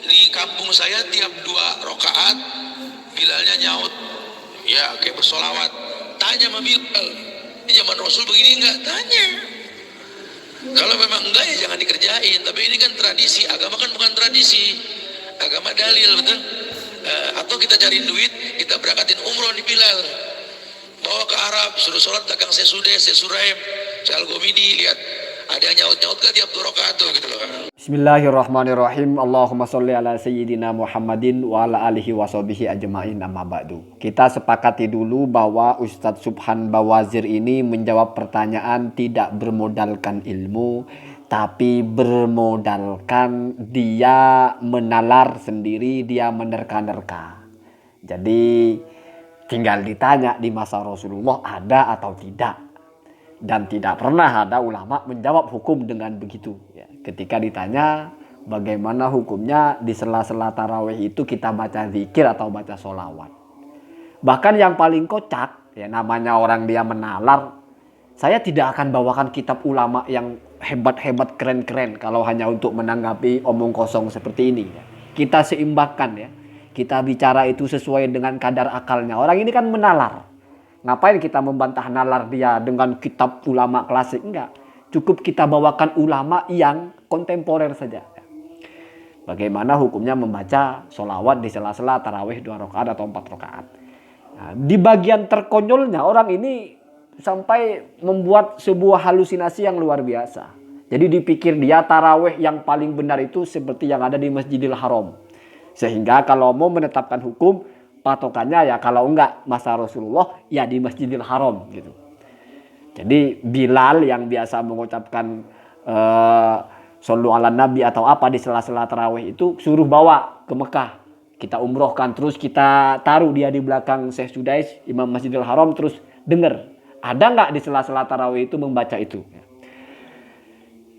Di kampung saya tiap 2 rakaat Bilalnya nyaut, ya kayak bersolawat. Tanya sama Bilal, "Ini zaman Rasul begini enggak?" Tanya. Kalau memang enggak ya jangan dikerjain. Tapi ini kan tradisi, agama kan bukan tradisi, agama dalil, betul? Atau kita cari duit, kita berangkatin umroh di Bilal, bawa ke Arab, suruh sholat belakang saya Suraim, saya Al-Gomidi, lihat ada yang nyaut-nyaut gak tiap 2 rakaat tuh gitu loh. Bismillahirrahmanirrahim. Allahumma sholli ala sayyidina Muhammadin wa ala alihi wa sahbihi ajma'in, amma ba'du. Kita sepakati dulu bahwa Ustadz Subhan Bawazir ini menjawab pertanyaan tidak bermodalkan ilmu, tapi bermodalkan dia menalar sendiri, dia menerka-nerka. Jadi tinggal ditanya di masa Rasulullah ada atau tidak. Dan tidak pernah ada ulama menjawab hukum dengan begitu. Ya, ketika ditanya bagaimana hukumnya di sela-sela tarawih itu kita baca zikir atau baca sholawat. Bahkan yang paling kocak, ya namanya orang dia menalar. Saya tidak akan bawakan kitab ulama yang hebat-hebat keren-keren kalau hanya untuk menanggapi omong kosong seperti ini. Ya. Kita seimbangkan ya. Kita bicara itu sesuai dengan kadar akalnya. Orang ini kan menalar. Ngapain kita membantah nalar dia dengan kitab ulama klasik? Enggak. Cukup kita bawakan ulama yang kontemporer saja. Bagaimana hukumnya membaca sholawat di sela-sela tarawih 2 rakaat atau 4 rakaat. Nah, di bagian terkonyolnya orang ini sampai membuat sebuah halusinasi yang luar biasa. Jadi dipikir dia tarawih yang paling benar itu seperti yang ada di Masjidil Haram. Sehingga kalau mau menetapkan hukum, patokannya ya kalau enggak masa Rasulullah ya di Masjidil Haram gitu. Jadi Bilal yang biasa mengucapkan shollu ala nabi atau apa di sela-sela tarawih itu suruh bawa ke Mekah. Kita umrohkan terus kita taruh dia di belakang Syekh Sudais Imam Masjidil Haram terus dengar. Ada enggak di sela-sela tarawih itu membaca itu?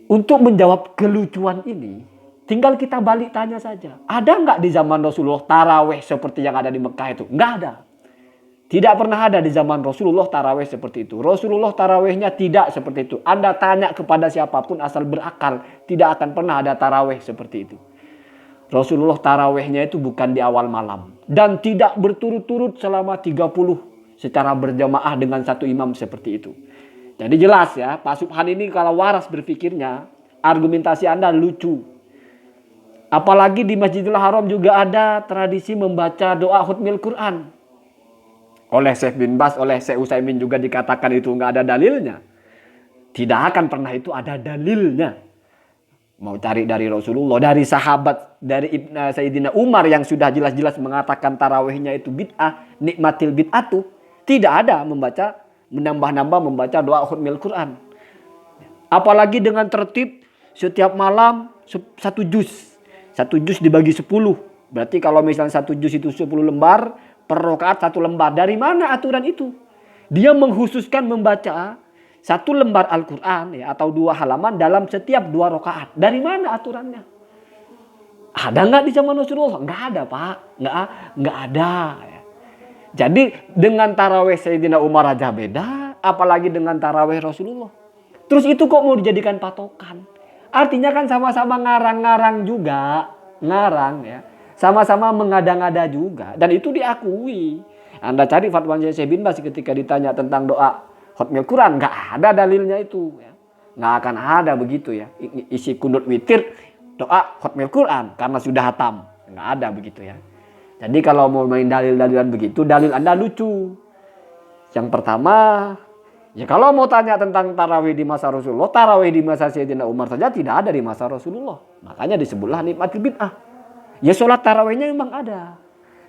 Untuk menjawab kelucuan ini tinggal kita balik tanya saja. Ada nggak di zaman Rasulullah taraweh seperti yang ada di Mekah itu? Nggak ada. Tidak pernah ada di zaman Rasulullah taraweh seperti itu. Rasulullah tarawehnya tidak seperti itu. Anda tanya kepada siapapun asal berakal, tidak akan pernah ada taraweh seperti itu. Rasulullah tarawehnya itu bukan di awal malam. Dan tidak berturut-turut selama 30 secara berjamaah dengan satu imam seperti itu. Jadi jelas ya, Pak Subhan ini kalau waras berpikirnya, argumentasi Anda lucu. Apalagi di Masjidil Haram juga ada tradisi membaca doa khutmil Quran. Oleh Syekh bin Bas, oleh Syekh Utsaimin juga dikatakan itu nggak ada dalilnya. Tidak akan pernah itu ada dalilnya. Mau cari dari Rasulullah, dari sahabat, dari Sayyidina Umar yang sudah jelas-jelas mengatakan tarawihnya itu bid'ah, nikmatil bid'atu. Tidak ada menambah-nambah membaca doa khutmil Quran. Apalagi dengan tertib setiap malam 1 juz. 1 juz dibagi 10. Berarti kalau misalnya 1 juz itu 10 lembar, per rakaat 1 lembar. Dari mana aturan itu? Dia mengkhususkan membaca 1 lembar Al-Quran ya, atau 2 halaman dalam setiap 2 rakaat. Dari mana aturannya? Ada nggak di zaman Rasulullah? Nggak ada Pak. Nggak ada. Ya. Jadi dengan taraweh Sayyidina Umar aja beda. Apalagi dengan taraweh Rasulullah. Terus itu kok mau dijadikan patokan? Artinya kan sama-sama ngarang-ngarang juga. Ngarang ya. Sama-sama mengada-ngada juga. Dan itu diakui. Anda cari fatwa Syekh bin Bas ketika ditanya tentang doa khutmil Quran. Nggak ada dalilnya itu. Ya. Nggak akan ada begitu ya. Isi kunut witir doa khutmil Quran. Karena sudah hatam. Nggak ada begitu ya. Jadi kalau mau main dalil-dalilan begitu. Dalil Anda lucu. Yang pertama... Ya kalau mau tanya tentang tarawih di masa Rasulullah, tarawih di masa Sayyidina Umar saja tidak ada di masa Rasulullah. Makanya disebutlah nikmatul bid'ah. Ya sholat tarawihnya memang ada.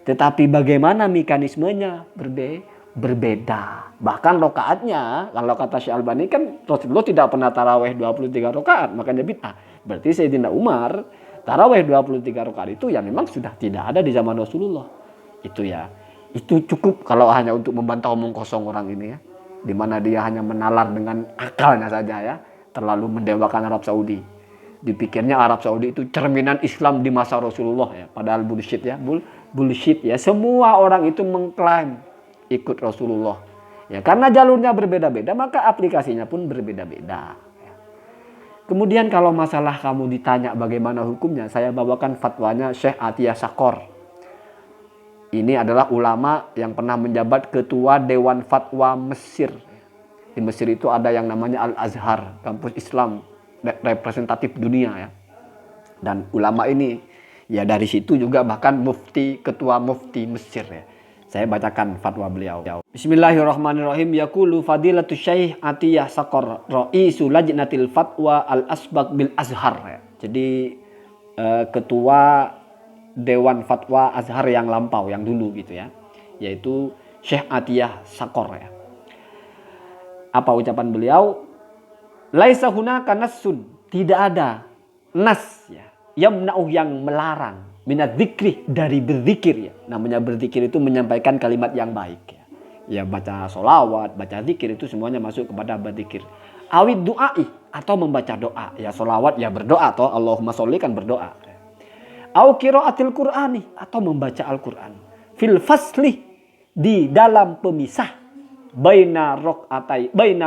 Tetapi bagaimana mekanismenya berbeda. Bahkan rakaatnya, kalau kata Syekh Albani kan Rasulullah tidak pernah tarawih 23 rakaat, makanya bid'ah. Berarti Sayyidina Umar tarawih 23 rakaat itu ya memang sudah tidak ada di zaman Rasulullah. Itu ya. Itu cukup kalau hanya untuk membantah omong kosong orang ini ya. Di mana dia hanya menalar dengan akalnya saja ya, terlalu mendewakan Arab Saudi. Dipikirnya Arab Saudi itu cerminan Islam di masa Rasulullah ya, padahal bullshit ya, bullshit ya. Semua orang itu mengklaim ikut Rasulullah. Ya, karena jalurnya berbeda-beda, maka aplikasinya pun berbeda-beda. Kemudian kalau masalah kamu ditanya bagaimana hukumnya, saya bawakan fatwanya Syekh Atiyah Sakor. Ini adalah ulama yang pernah menjabat ketua Dewan Fatwa Mesir. Di Mesir itu ada yang namanya Al-Azhar, kampus Islam representatif dunia ya. Dan ulama ini ya dari situ juga bahkan ketua mufti Mesir ya. Saya bacakan fatwa beliau. Bismillahirrahmanirrahim. Yaqulu fadilatu Syekh Atiyah Sakor Ra'isu Lajnatil Fatwa Al-Asbaq bil Azhar ya. Jadi ketua Dewan Fatwa Azhar yang lampau, yang dulu gitu ya. Yaitu Syekh Atiyah Sakor ya. Apa ucapan beliau? Laisa hunaka nassun, tidak ada nas ya, yamna'u yang melarang minat dzikri, dari berzikir ya. Namanya berzikir itu menyampaikan kalimat yang baik ya. Ya baca solawat, baca zikir itu semuanya masuk kepada berzikir. Awid du'ai, atau membaca doa. Ya solawat ya berdoa atau Allahumma sholli kan berdoa. Au qiraatil Qur'ani, atau membaca Al-Qur'an. Fil fasli, di dalam pemisah. Baina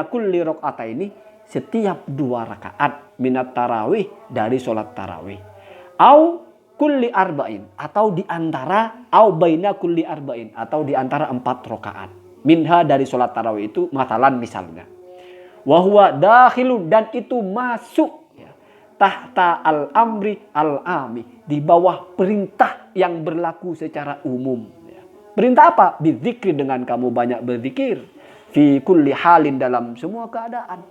kulli rakaataini, setiap 2 rakaat minat tarawih, dari sholat tarawih. Au kulli arba'in, atau di antara, au baina kulli arba'in, atau di antara 4 rakaat. Minha, dari sholat tarawih itu, matalan misalnya. Wahwa dakhilun, dan itu masuk ya, tahta al-amri al-ami, di bawah perintah yang berlaku secara umum ya. Perintah apa? Berzikir, dengan kamu banyak berzikir. Fi kulli halin, dalam semua keadaan.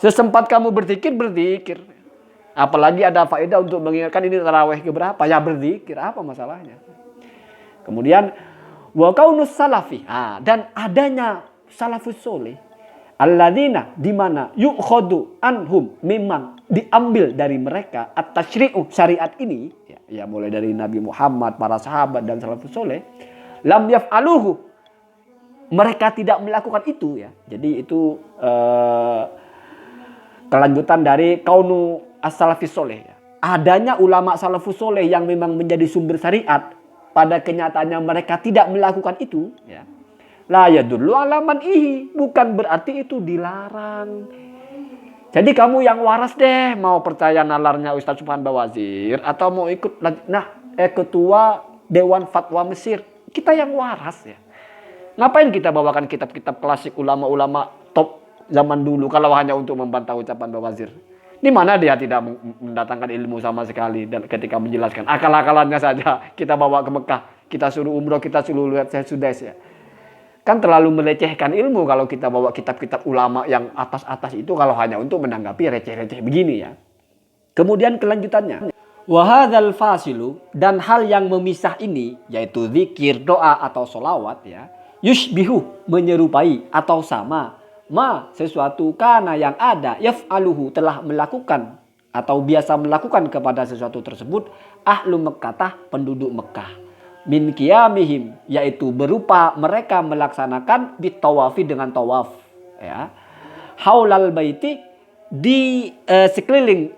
Sesempat kamu berzikir, berzikir. Apalagi ada faedah untuk mengingatkan ini tarawih keberapa, ya berzikir, apa masalahnya. Kemudian wa kaunus salafi, dan adanya salafus soleh, alladzina, di mana yu'khadu anhum, memang diambil dari mereka at-tasyri'u, syariat ini ya mulai dari Nabi Muhammad, para sahabat dan salafus soleh, lam yaf'aluhu, mereka tidak melakukan itu ya. Jadi itu kelanjutan dari kaunu as-salafis soleh ya. Adanya ulama salafus soleh yang memang menjadi sumber syariat, pada kenyataannya mereka tidak melakukan itu ya. La yadullu ala man'ihi, bukan berarti itu dilarang. Jadi kamu yang waras deh, mau percaya nalarnya Ustaz Subhan Bawazir atau mau ikut ketua Dewan Fatwa Mesir, kita yang waras ya. Ngapain kita bawakan kitab-kitab klasik ulama-ulama top zaman dulu kalau hanya untuk membantah ucapan Bawazir? Di mana dia tidak mendatangkan ilmu sama sekali, dan ketika menjelaskan akal-akalannya saja kita bawa ke Mekah, kita suruh umroh, kita suruh lihat Sudes ya. Kan terlalu melecehkan ilmu kalau kita bawa kitab-kitab ulama yang atas-atas itu kalau hanya untuk menanggapi receh-receh begini ya. Kemudian kelanjutannya. Wahadzal fasilu, dan hal yang memisah ini, yaitu zikir, doa atau solawat ya. Yushbihu, menyerupai atau sama. Sesuatu kana yang ada, yaf'aluhu, telah melakukan atau biasa melakukan kepada sesuatu tersebut, ahlu Mekkah, penduduk Mekah. Min qiyamihim, yaitu berupa mereka melaksanakan bitawafi, dengan tawaf ya. Haulal baiti, di sekeliling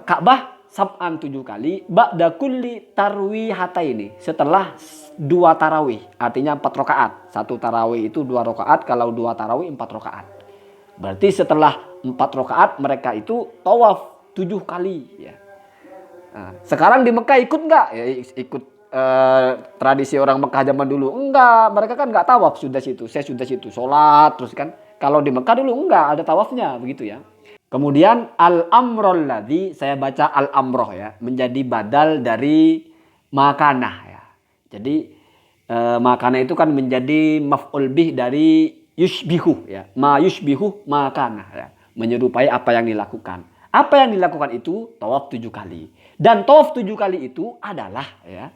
Ka'bah, sab'an 7 kali, ba'da kulli tarwihataini, setelah 2 tarawih, artinya 4 rakaat. 1 tarawih itu 2 rakaat, kalau 2 tarawih 4 rakaat. Berarti setelah 4 rakaat mereka itu tawaf 7 kali ya. Nah, sekarang di Mekah ikut enggak? Ya, ikut tradisi orang Mekah zaman dulu. Enggak, mereka kan enggak tawaf, sudah situ. Saya sudah situ sholat terus kan. Kalau di Mekah dulu enggak ada tawafnya, begitu ya. Kemudian al-amrul ladzi, saya baca al-amroh ya, menjadi badal dari makanah ya. Jadi makanah itu kan menjadi maf'ul bih dari yushbihu ya. Ma yushbihu makanah ya, menyerupai apa yang dilakukan. Apa yang dilakukan itu tawaf 7 kali. Dan tawaf 7 kali itu adalah ya,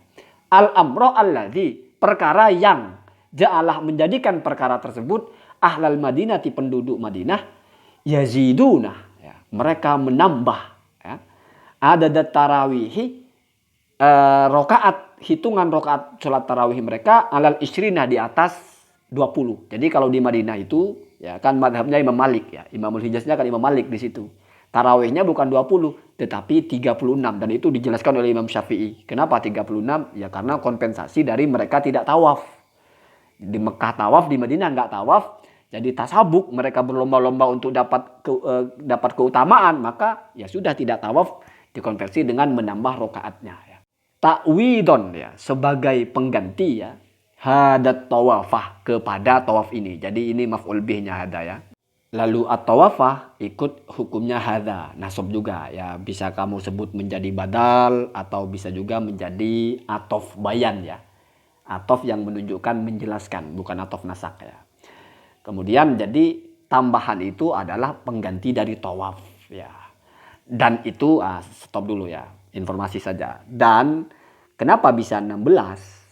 al-amroh alladzi, perkara yang ja'alah, menjadikan perkara tersebut ahlal Madinati, penduduk Madinah, yaziduna ya, mereka menambah ya, adadat tarawihi, rokaat, hitungan rokaat sholat tarawih mereka, alal isrina, di atas 20. Jadi kalau di Madinah itu ya kan madhabnya Imam Malik ya, Imamul Hijaznya kan Imam Malik di situ. Tarawihnya bukan 20 tetapi 36, dan itu dijelaskan oleh Imam Syafi'i. Kenapa 36? Ya karena kompensasi dari mereka tidak tawaf. Di Mekah tawaf, di Madinah enggak tawaf. jadi tasabuk, mereka berlomba-lomba untuk dapat keutamaan, maka ya sudah tidak tawaf dikonversi dengan menambah rokaatnya. Ya. Ta'widon ya sebagai pengganti ya hadat tawafah kepada tawaf ini. Jadi ini maf'ul bihnya hada ya. Lalu at-tawafah ikut hukumnya hada, nasab juga ya, bisa kamu sebut menjadi badal atau bisa juga menjadi atof bayan ya. Atof yang menunjukkan menjelaskan, bukan atof nasak ya. Kemudian jadi tambahan itu adalah pengganti dari tawaf ya. Dan itu stop dulu ya, informasi saja. Dan kenapa bisa 16?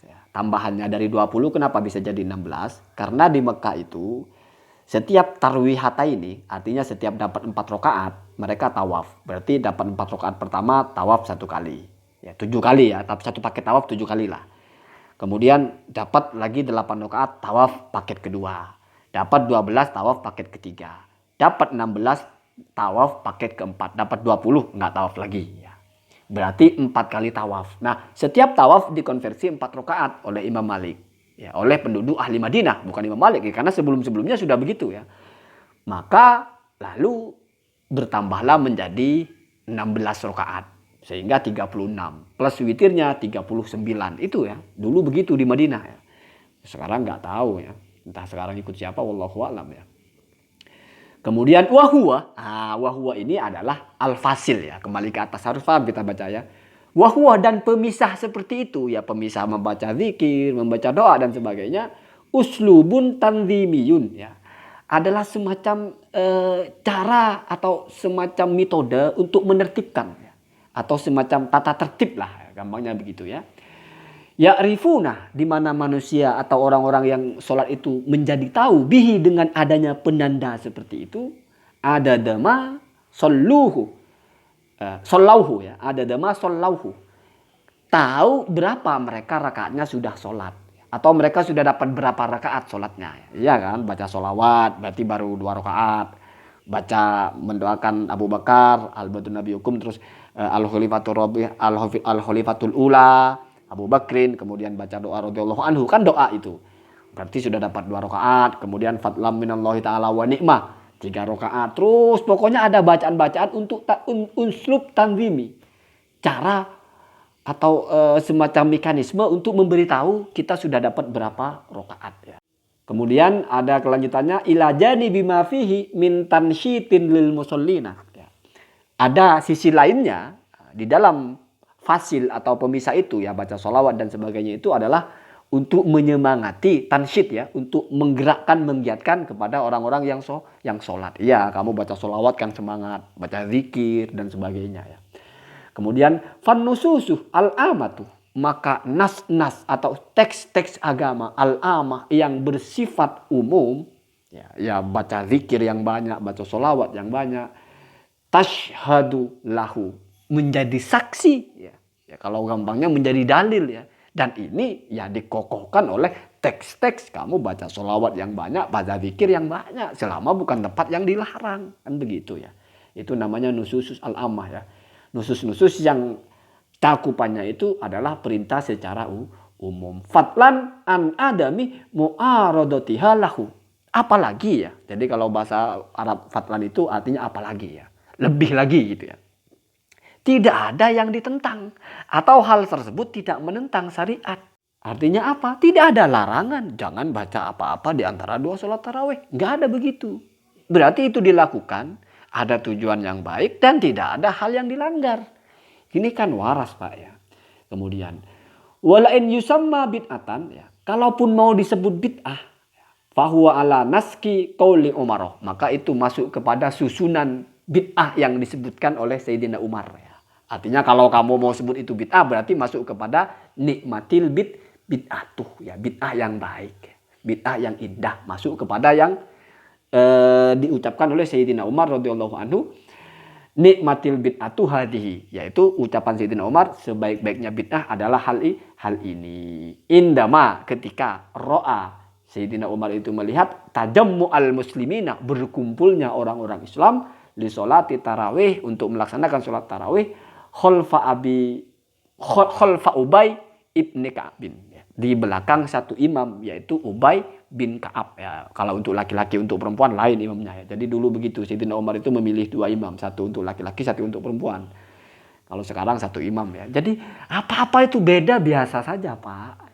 Ya, tambahannya dari 20 kenapa bisa jadi 16? Karena di Mekah itu setiap tarwihata ini artinya setiap dapat 4 rakaat mereka tawaf. Berarti dapat 4 rakaat pertama tawaf 1 kali. Ya 7 kali ya, tapi satu paket tawaf 7 kali lah. Kemudian dapat lagi 8 rakaat tawaf paket kedua. Dapat 12 tawaf paket ketiga. Dapat 16 tawaf paket keempat. Dapat 20 nggak tawaf lagi. Ya. Berarti 4 kali tawaf. Nah setiap tawaf dikonversi 4 rakaat oleh Imam Malik. Ya, oleh penduduk ahli Madinah. Bukan Imam Malik. Ya, karena sebelum-sebelumnya sudah begitu ya. Maka lalu bertambahlah menjadi 16 rakaat. Sehingga 36. Plus witirnya 39. Itu ya. Dulu begitu di Madinah ya. Sekarang nggak tahu ya. Entah sekarang ikut siapa. Wallahu a'lam ya. Kemudian wahwa. Wahwa ini adalah al-fasil ya. Kembali ke atas harus paham kita baca ya. Wahwa dan pemisah seperti itu ya. Pemisah membaca zikir, membaca doa dan sebagainya. Uslubun tanzimiyun ya. Adalah semacam cara atau semacam metode untuk menertibkan. Ya. Atau semacam tata tertib lah. Gampangnya begitu ya. Ya'rifuna di mana manusia atau orang-orang yang sholat itu menjadi tahu bihi dengan adanya penanda seperti itu. Ada dama solluhu. Sollauhu ya. Ada dama sollauhu. Tahu berapa mereka rakaatnya sudah sholat. Atau mereka sudah dapat berapa rakaat sholatnya. Iya kan. Baca sholawat berarti baru 2 rakaat. Baca mendoakan Abu Bakar. Al-Badun Nabi Hukum. Terus Al-Khalifatul Ula. Abu Bakrin, kemudian baca doa radhiyallahu anhu, kan doa itu. Berarti sudah dapat 2 rakaat, kemudian fadlam minallahi ta'ala wa ni'mah, 3 rakaat. Terus pokoknya ada bacaan-bacaan untuk uslub tanzimi. Cara atau semacam mekanisme untuk memberitahu kita sudah dapat berapa rakaat ya. Kemudian ada kelanjutannya ila janibi ma fihi min tansyitin lil musallina. Ya. Ada sisi lainnya di dalam fasil atau pemisah itu ya, baca sholawat dan sebagainya itu adalah untuk menyemangati tansyid ya, untuk menggerakkan, menggiatkan kepada orang-orang yang sholat. Iya, kamu baca sholawat kan semangat, baca zikir dan sebagainya ya. Kemudian fannususuh al-amatu, maka nas-nas atau teks-teks agama al-amah yang bersifat umum ya baca zikir yang banyak, baca sholawat yang banyak, tashhadu lahu, menjadi saksi ya. Ya kalau gampangnya menjadi dalil ya. Dan ini ya dikokohkan oleh teks-teks kamu baca sholawat yang banyak, baca zikir yang banyak selama bukan tempat yang dilarang, kan begitu ya. Itu namanya nususus al-ammah ya. Nusus-nusus yang cakupannya itu adalah perintah secara umum. Fatlan an adami mu'aradatiha lahu. Apalagi ya. Jadi kalau bahasa Arab fatlan itu artinya apalagi ya. Lebih lagi gitu ya. Tidak ada yang ditentang. Atau hal tersebut tidak menentang syariat. Artinya apa? Tidak ada larangan. Jangan baca apa-apa di antara 2 sholat tarawih. Nggak ada begitu. Berarti itu dilakukan. Ada tujuan yang baik dan tidak ada hal yang dilanggar. Ini kan waras Pak ya. Kemudian. Walain yusamma bid'atan. Ya. Kalaupun mau disebut bid'ah. Fahuwa ala naski qauli Umar. Maka itu masuk kepada susunan bid'ah yang disebutkan oleh Sayyidina Umar ya. Artinya kalau kamu mau sebut itu bid'ah berarti masuk kepada nikmatil bid'atuh ya, bid'ah yang baik, bid'ah yang indah, masuk kepada yang diucapkan oleh Sayyidina Umar radhiyallahu anhu, nikmatil bid'atuh hadhihi, yaitu ucapan Sayyidina Umar sebaik-baiknya bid'ah adalah hal ini. Indama ketika ro'a Sayyidina Umar itu melihat tajammu'al muslimina, berkumpulnya orang-orang Islam li sholati tarawih untuk melaksanakan sholat tarawih khalfa Ubay ibni Ka'bin ya. di belakang satu imam, yaitu Ubay bin Ka'ab. Ya, kalau untuk laki-laki, untuk perempuan lain imamnya. Ya. Jadi dulu begitu, Sayyidina Umar itu memilih 2 imam, satu untuk laki-laki, satu untuk perempuan. Kalau sekarang satu imam ya. Jadi apa-apa itu beda biasa saja, Pak.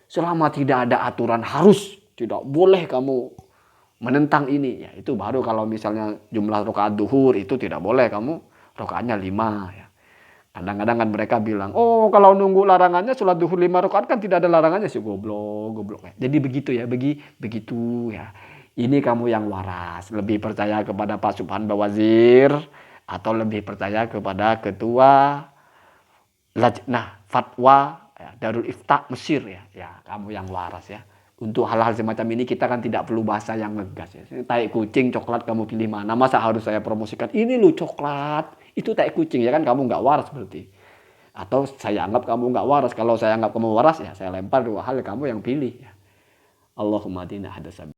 Selama tidak ada aturan harus, tidak boleh kamu menentang ini. Ya, itu baru kalau misalnya jumlah rakaat duhur itu tidak boleh kamu rakaatnya 5. Ya. Kadang-kadang kan mereka bilang, oh kalau nunggu larangannya sholat duhur 5 rakaat kan tidak ada larangannya sih, goblok. Jadi begitu ya, begitu ya. Ini kamu yang waras, lebih percaya kepada Pak Subhan Bawazir atau lebih percaya kepada ketua Lajnah Fatwa ya, Darul Ifta Mesir ya. Ya, kamu yang waras ya. Untuk hal-hal semacam ini kita kan tidak perlu bahasa yang ngegas ya. Tai kucing, coklat kamu pilih mana? Masa harus saya promosikan? Ini lu coklat, itu tai kucing ya kan, kamu nggak waras berarti. Atau saya anggap kamu nggak waras. Kalau saya anggap kamu waras ya saya lempar 2 hal, kamu yang pilih ya. Allahumma dina hadasabi.